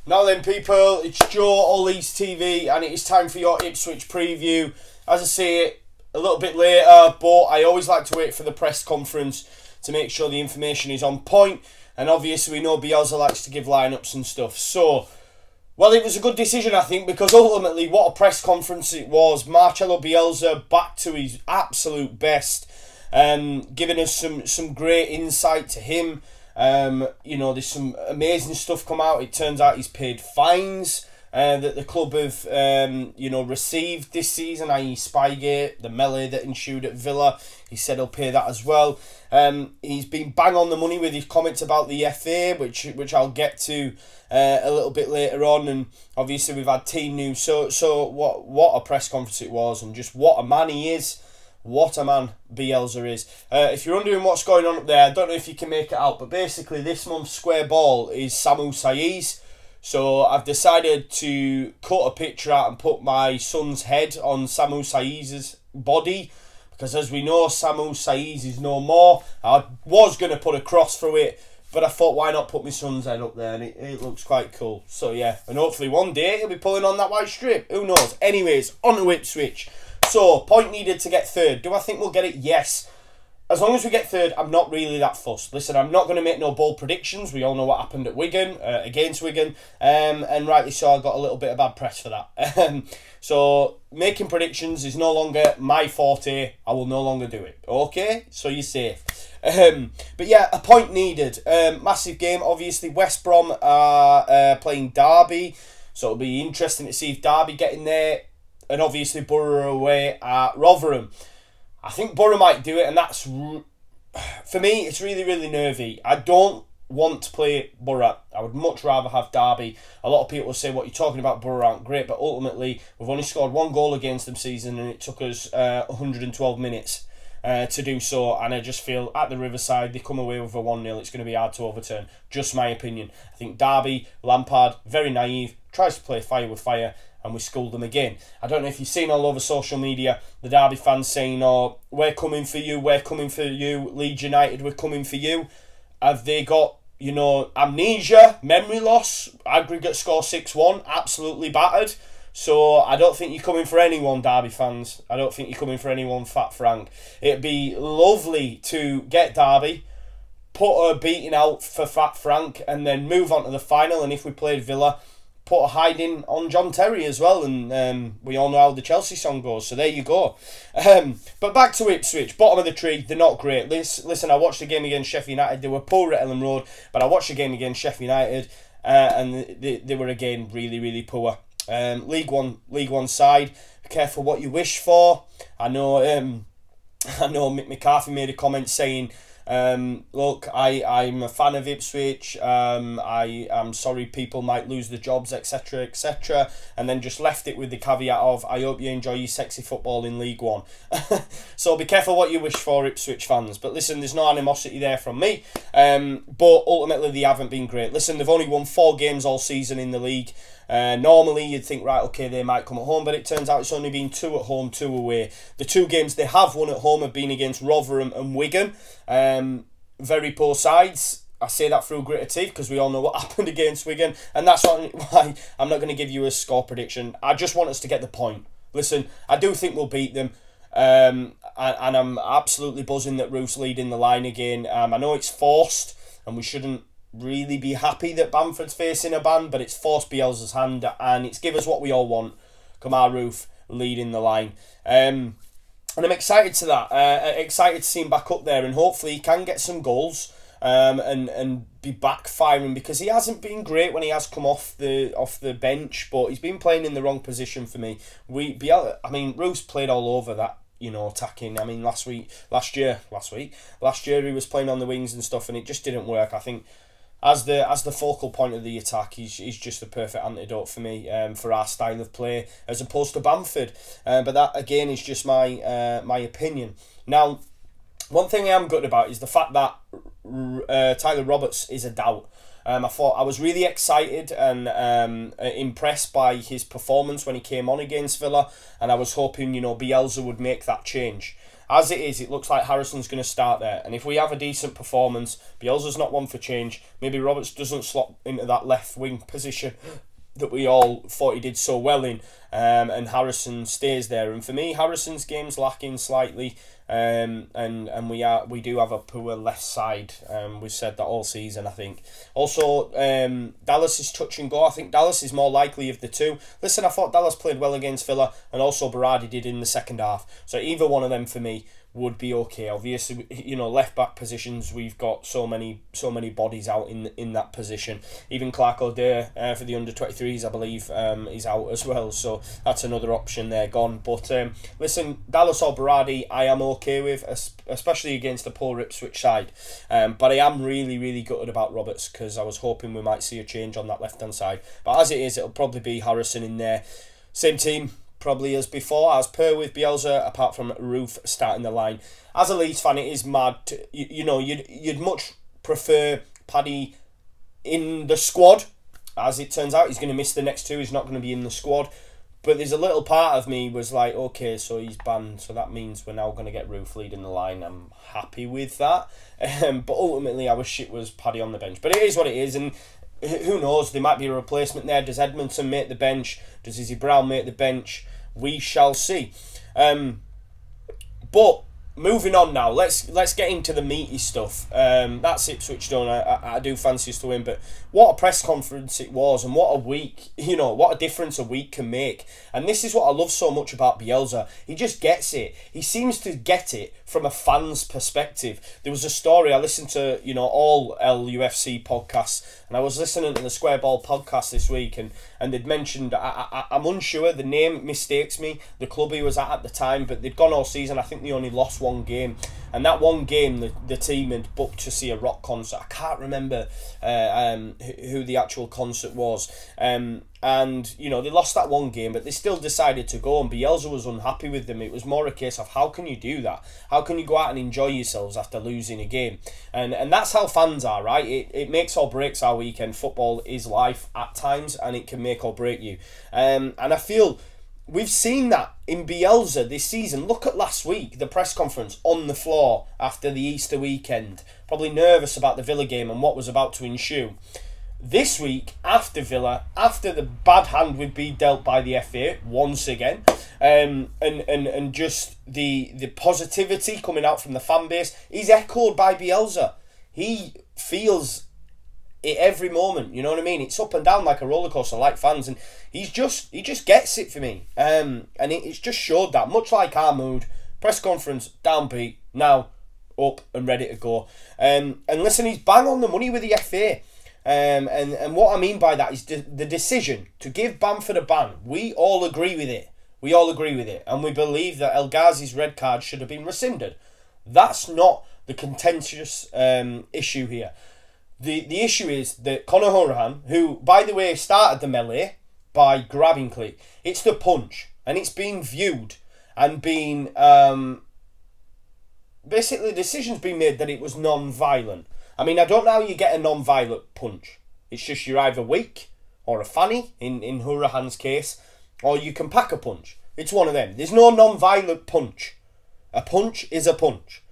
Now then, people, it's Joe or Leeds TV, and it is time for your Ipswich preview. As I say, a little bit later, but I always like to wait for the press conference to make sure the information is on point. And obviously, we know Bielsa likes to give lineups and stuff. So, well, it was a good decision, I think, because ultimately, what a press conference it was. Marcelo Bielsa back to his absolute best, giving us some great insight to him. There's some amazing stuff come out. It turns out he's paid fines that the club have, received this season, i.e. Spygate, the melee that ensued at Villa. He said he'll pay that as well. He's been bang on the money with his comments about the FA, which I'll get to a little bit later on. And obviously we've had team news. So what a press conference it was, and just what a man he is. What a man Bielsa is. If you're wondering what's going on up there, I don't know if you can make it out, but basically this month's square ball is Samu Saiz. So I've decided to cut a picture out and put my son's head on Samu Saiz's body, because as we know, Samu Saiz is no more. I was going to put a cross through it, but I thought, why not put my son's head up there, and it looks quite cool. So yeah, and hopefully one day he'll be pulling on that white strip. Who knows? Anyways, on to Ipswich. So, point needed to get third. Do I think we'll get it? Yes. As long as we get third, I'm not really that fussed. Listen, I'm not going to make no bold predictions. We all know what happened at Wigan, against Wigan. And rightly so, I got a little bit of bad press for that. So, making predictions is no longer my forte. I will no longer do it. Okay? So you're safe. But yeah, a point needed. Massive game. Obviously, West Brom are playing Derby. So it'll be interesting to see if Derby get in there. And obviously Borough away at Rotherham. I think Borough might do it, and that's, for me, it's really, really nervy. I don't want to play Borough. I would much rather have Derby. A lot of people will say, what you're talking about, Borough aren't great, but ultimately, we've only scored one goal against them season, and it took us 112 minutes to do so, and I just feel at the Riverside, they come away with a 1-0, it's going to be hard to overturn. Just my opinion. I think Derby, Lampard, very naive, tries to play fire with fire, and we schooled them again. I don't know if you've seen all over social media the Derby fans saying, oh, we're coming for you, Leeds United, we're coming for you. Have they got, amnesia, memory loss, aggregate score 6-1, absolutely battered. So I don't think you're coming for anyone, Derby fans. I don't think you're coming for anyone, Fat Frank. It'd be lovely to get Derby, put a beating out for Fat Frank, and then move on to the final. And if we played Villa, put a hiding on John Terry as well, and we all know how the Chelsea song goes, so there you go. But back to Ipswich, bottom of the tree, they're not great. Listen, I watched the game against Sheffield United, they were poor at Ellen Road, but I watched the game against Sheffield United, and they were again really, really poor. League One side, be careful what you wish for. I know Mick McCarthy made a comment saying, look, I'm a fan of Ipswich, I'm sorry people might lose their jobs, etc, etc, and then just left it with the caveat of, I hope you enjoy your sexy football in League One. So be careful what you wish for, Ipswich fans. But listen, there's no animosity there from me, but ultimately they haven't been great. Listen, they've only won 4 games all season in the league. Normally you'd think, right, okay, they might come at home, but it turns out it's only been 2 at home, 2 away. The 2 games they have won at home have been against Rotherham and Wigan. Very poor sides. I say that through gritted teeth because we all know what happened against Wigan, and that's why I'm not going to give you a score prediction. I just want us to get the point. Listen, I do think we'll beat them, and I'm absolutely buzzing that Roof's leading the line again. I know it's forced, and we shouldn't really be happy that Bamford's facing a ban, but it's forced Bielsa's hand, and it's give us what we all want. Kamar Roof leading the line. And I'm excited to that. Excited to see him back up there, and hopefully he can get some goals and be back firing, because he hasn't been great when he has come off the bench, but he's been playing in the wrong position for me. Roof's played all over that, attacking. Last year he was playing on the wings and stuff, and it just didn't work. I think as the focal point of the attack, he's just the perfect antidote for me, for our style of play, as opposed to Bamford. But that again is just my opinion. Now, one thing I am good about is the fact that Tyler Roberts is a doubt. I was really excited and impressed by his performance when he came on against Villa, and I was hoping Bielsa would make that change. As it is, it looks like Harrison's going to start there. And if we have a decent performance, Bielsa's not one for change. Maybe Roberts doesn't slot into that left wing position that we all thought he did so well in, and Harrison stays there. And for me, Harrison's game's lacking slightly, and we do have a poor left side. We've said that all season, I think. Also, Dallas is touch and go. I think Dallas is more likely of the two. Listen, I thought Dallas played well against Villa, and also Berardi did in the second half. So either one of them for me would be okay. Obviously, left back positions, we've got so many bodies out in that position. Even Clark O'Day for the under 23s, I believe, is out as well. So that's another option there gone. But listen, Dallas or Berardi, I am okay with, especially against the poor Ipswich side. But I am really gutted about Roberts, because I was hoping we might see a change on that left hand side. But as it is, it'll probably be Harrison in there. Same team probably as before, as per with Bielsa, apart from Roof starting the line. As a Leeds fan, it is mad. You'd much prefer Paddy in the squad. As it turns out, he's going to miss the next two. He's not going to be in the squad. But there's a little part of me was like, okay, so he's banned, so that means we're now going to get Roof leading the line. I'm happy with that. But ultimately, I wish it was Paddy on the bench. But it is what it is, and who knows, there might be a replacement there. Does Edmondson make the bench? Does Izzy Brown make the bench? We shall see. But moving on now, let's get into the meaty stuff. That's Ipswich done. I do fancy us to win, but what a press conference it was, and what a week, what a difference a week can make. And this is what I love so much about Bielsa. He just gets it. He seems to get it from a fan's perspective. There was a story, I listened to, all LUFC podcasts, and I was listening to the Square Ball podcast this week, and they'd mentioned, I'm unsure, the name mistakes me, the club he was at the time, but they'd gone all season. I think they only lost one game, and that one game the team had booked to see a rock concert. I can't remember who the actual concert was, and they lost that one game, but they still decided to go, and Bielsa was unhappy with them. It was more a case of, how can you do that? How can you go out and enjoy yourselves after losing a game? And that's how fans are, right? It makes or breaks our weekend. Football is life at times, and it can make or break you. And I feel we've seen that in Bielsa this season. Look at last week, the press conference on the floor after the Easter weekend. Probably nervous about the Villa game and what was about to ensue. This week, after Villa, after the bad hand would be dealt by the FA once again, and just the positivity coming out from the fan base is echoed by Bielsa. He feels it every moment, you know what I mean? It's up and down like a roller coaster, like fans, and he just gets it for me. And it's just showed that, much like our mood. Press conference, downbeat, now up and ready to go. And listen, he's bang on the money with the FA. And what I mean by that is the decision to give Bamford a ban. We all agree with it. And we believe that El Ghazi's red card should have been rescinded. That's not the contentious issue here. The issue is that Conor Hourihane, who, by the way, started the melee by grabbing Click, it's the punch. And it's being viewed and being... basically, the decision's been made that it was non-violent. I mean, I don't know how you get a non-violent punch. It's just you're either weak or a fanny, in Hourihane's case, or you can pack a punch. It's one of them. There's no non-violent punch. A punch is a punch.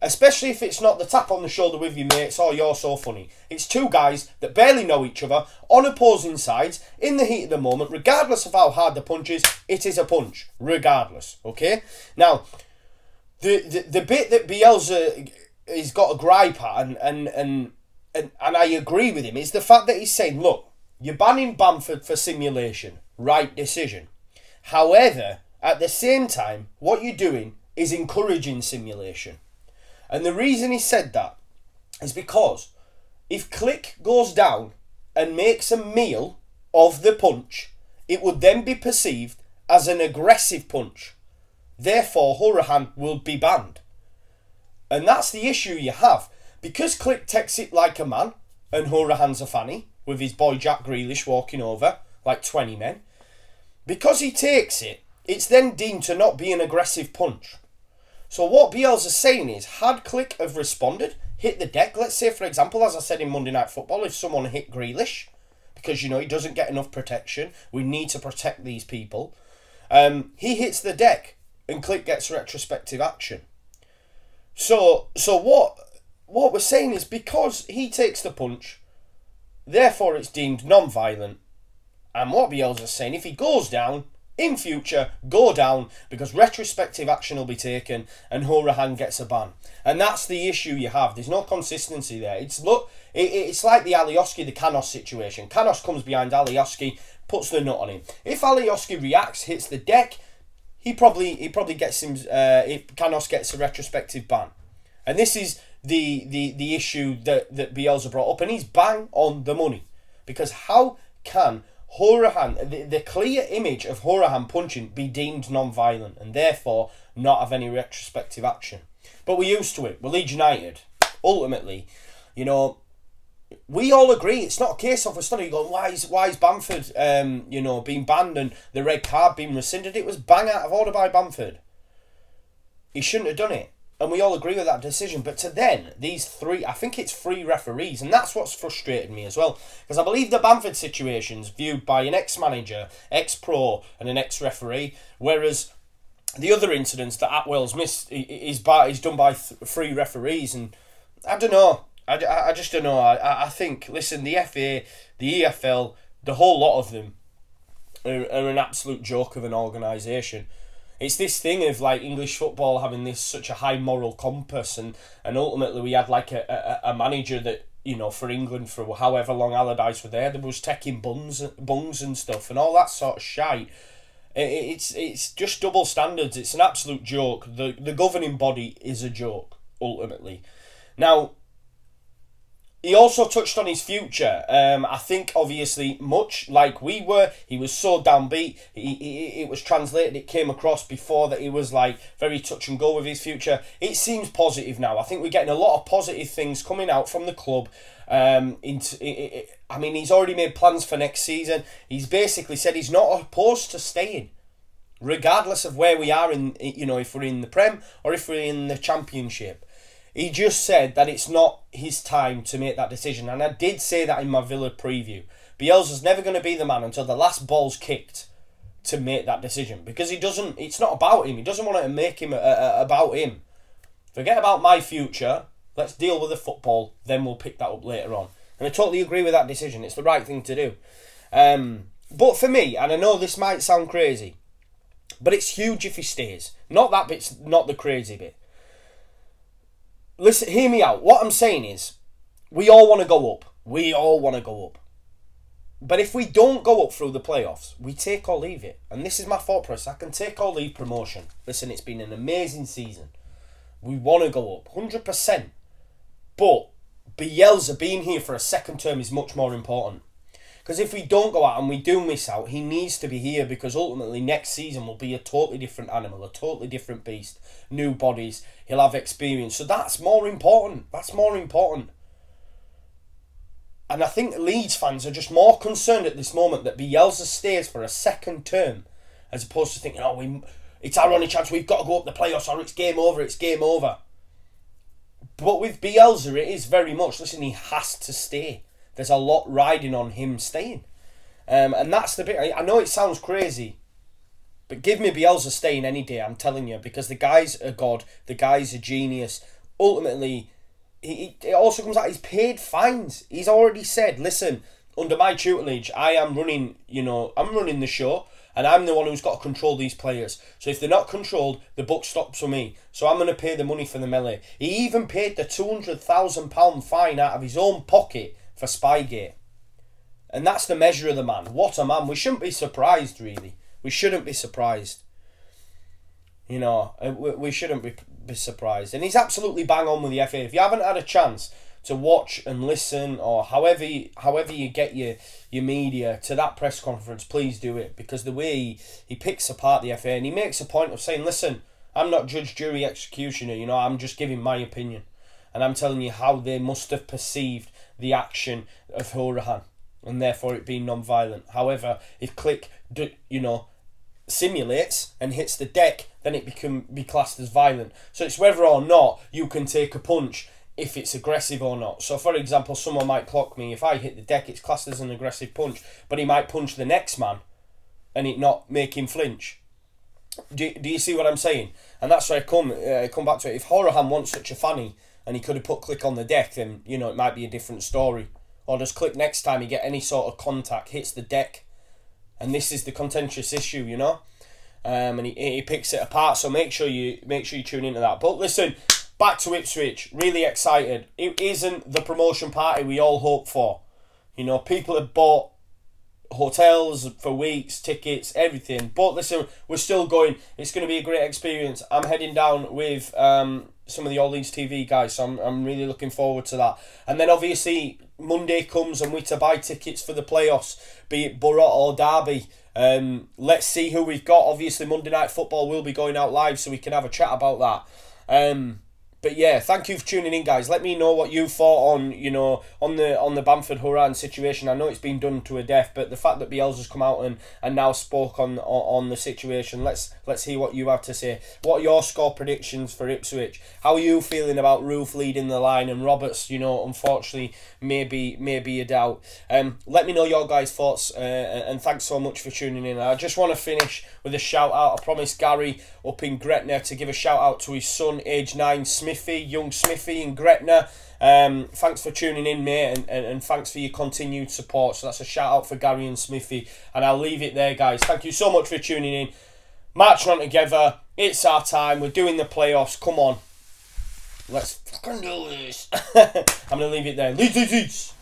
Especially if it's not the tap on the shoulder with your mates, oh, you're so funny. It's two guys that barely know each other, on opposing sides, in the heat of the moment, regardless of how hard the punch is, it is a punch. Regardless, okay? Now, the bit that Bielsa... he's got a gripe at, and I agree with him, is the fact that he's saying, look, you're banning Bamford for simulation. Right decision. However, at the same time, what you're doing is encouraging simulation. And the reason he said that is because if Click goes down and makes a meal of the punch, it would then be perceived as an aggressive punch. Therefore, Hourihane will be banned. And that's the issue you have. Because Click takes it like a man, and Hourihane's a fanny, with his boy Jack Grealish walking over like 20 men. Because he takes it, it's then deemed to not be an aggressive punch. So what Bielsa's saying is, had Click have responded, hit the deck, let's say, for example, as I said in Monday Night Football, if someone hit Grealish, because, he doesn't get enough protection, we need to protect these people, he hits the deck, and Click gets retrospective action. So what we're saying is because he takes the punch, therefore it's deemed non-violent. And what Bielsa's saying, if he goes down, in future, go down, because retrospective action will be taken and Horahan gets a ban. And that's the issue you have. There's no consistency there. It's like the Alioski, the Canos situation. Canos comes behind Alioski, puts the nut on him. If Alioski reacts, hits the deck, he probably gets him. Canos gets a retrospective ban. And this is the issue that Bielsa brought up, and he's bang on the money. Because how can Horahan, the clear image of Horahan punching, be deemed non-violent and therefore not have any retrospective action? But we're used to it. We're Leeds United. Ultimately, we all agree. It's not a case of a study going, why is Bamford, being banned and the red card being rescinded? It was bang out of order by Bamford. He shouldn't have done it. And we all agree with that decision. But to then, these three, I think it's three referees, and that's what's frustrated me as well. Because I believe the Bamford situation's viewed by an ex-manager, ex-pro, and an ex-referee, whereas the other incidents that Atwell's missed is done by three referees. And I don't know. I just don't know. I think, listen, the FA, the EFL, the whole lot of them are an absolute joke of an organisation. It's this thing of like English football having this such a high moral compass, and ultimately we had like a manager that, for England for however long Allardyce were there, that was taking bungs and stuff and all that sort of shite. It's just double standards. It's an absolute joke. The governing body is a joke, ultimately. Now, he also touched on his future. I think, obviously, much like we were, he was so downbeat. It was translated, it came across before that he was like very touch and go with his future. It seems positive now. I think we're getting a lot of positive things coming out from the club. He's already made plans for next season. He's basically said he's not opposed to staying, regardless of where we are if we're in the Prem or if we're in the Championship. He just said that it's not his time to make that decision. And I did say that in my Villa preview. Bielsa's never going to be the man until the last ball's kicked to make that decision. Because it's not about him. He doesn't want it to make him about him. Forget about my future. Let's deal with the football. Then we'll pick that up later on. And I totally agree with that decision. It's the right thing to do. But for me, and I know this might sound crazy, but it's huge if he stays. Not that bit's not the crazy bit. Listen, hear me out. What I'm saying is, we all want to go up. We all want to go up. But if we don't go up through the playoffs, we take or leave it. And this is my thought process. I can take or leave promotion. Listen, it's been an amazing season. We want to go up, 100%. But Bielsa being here for a second term is much more important. Because if we don't go out and we do miss out, he needs to be here, because ultimately next season will be a totally different animal, a totally different beast. New bodies, he'll have experience. So that's more important. That's more important. And I think Leeds fans are just more concerned at this moment that Bielsa stays for a second term, as opposed to thinking, it's our only chance, we've got to go up the playoffs, or it's game over. But with Bielsa, it is very much, listen, he has to stay. There's a lot riding on him staying. And that's the bit. I know it sounds crazy, but give me Bielsa staying any day, I'm telling you, because the guy's a god, the guy's a genius. Ultimately, it also comes out, he's paid fines. He's already said, listen, under my tutelage, I'm running the show, and I'm the one who's got to control these players. So if they're not controlled, the buck stops for me. So I'm going to pay the money for the melee. He even paid the £200,000 fine out of his own pocket for Spygate. And that's the measure of the man. What a man. We shouldn't be surprised, really. We shouldn't be surprised. We shouldn't be surprised. And he's absolutely bang on with the FA. If you haven't had a chance to watch and listen, or however you get your media to that press conference, please do it. Because the way he picks apart the FA, and he makes a point of saying, listen, I'm not judge, jury, executioner, I'm just giving my opinion. And I'm telling you how they must have perceived the action of Horahan, and therefore it being non-violent. However, if Click, simulates and hits the deck, then it can be classed as violent. So it's whether or not you can take a punch, if it's aggressive or not. So for example, someone might clock me. If I hit the deck, it's classed as an aggressive punch, but he might punch the next man and it not make him flinch. Do you see what I'm saying? And that's where I come back to it. If Horahan wants such a fanny and he could have put Click on the deck, then, you know, it might be a different story. Or does Click next time he get any sort of contact, hits the deck, and this is the contentious issue, you know? And he picks it apart. So make sure you tune into that. But listen, back to Ipswich. Really excited. It isn't the promotion party we all hope for. You know, people have bought hotels for weeks, tickets, everything. But listen, we're still going. It's going to be a great experience. I'm heading down with some of the Leeds TV guys, so I'm really looking forward to that. And then obviously Monday comes and we're to buy tickets for the playoffs, be it Borough or Derby. Let's see who we've got. Obviously Monday Night Football will be going out live, so we can have a chat about that. But yeah, thank you for tuning in, guys. Let me know what you thought on, you know, on the Bamford Horan situation. I know it's been done to a death, but the fact that Bielsa's come out and now spoke on the situation, let's hear what you have to say. What are your score predictions for Ipswich? How are you feeling about Roof leading the line and Roberts, you know, unfortunately maybe a doubt. Let me know your guys' thoughts, and thanks so much for tuning in. I just want to finish with a shout out. I promised Gary up in Gretna to give a shout out to his son, age 9, young Smithy in Gretna. Thanks for tuning in, mate, and thanks for your continued support. So that's a shout out for Gary and Smithy, and I'll leave it there, guys. Thank you so much for tuning in. Marching on together. It's our time. We're doing the playoffs. Come on, let's fucking do this. I'm gonna leave it there. Leeds.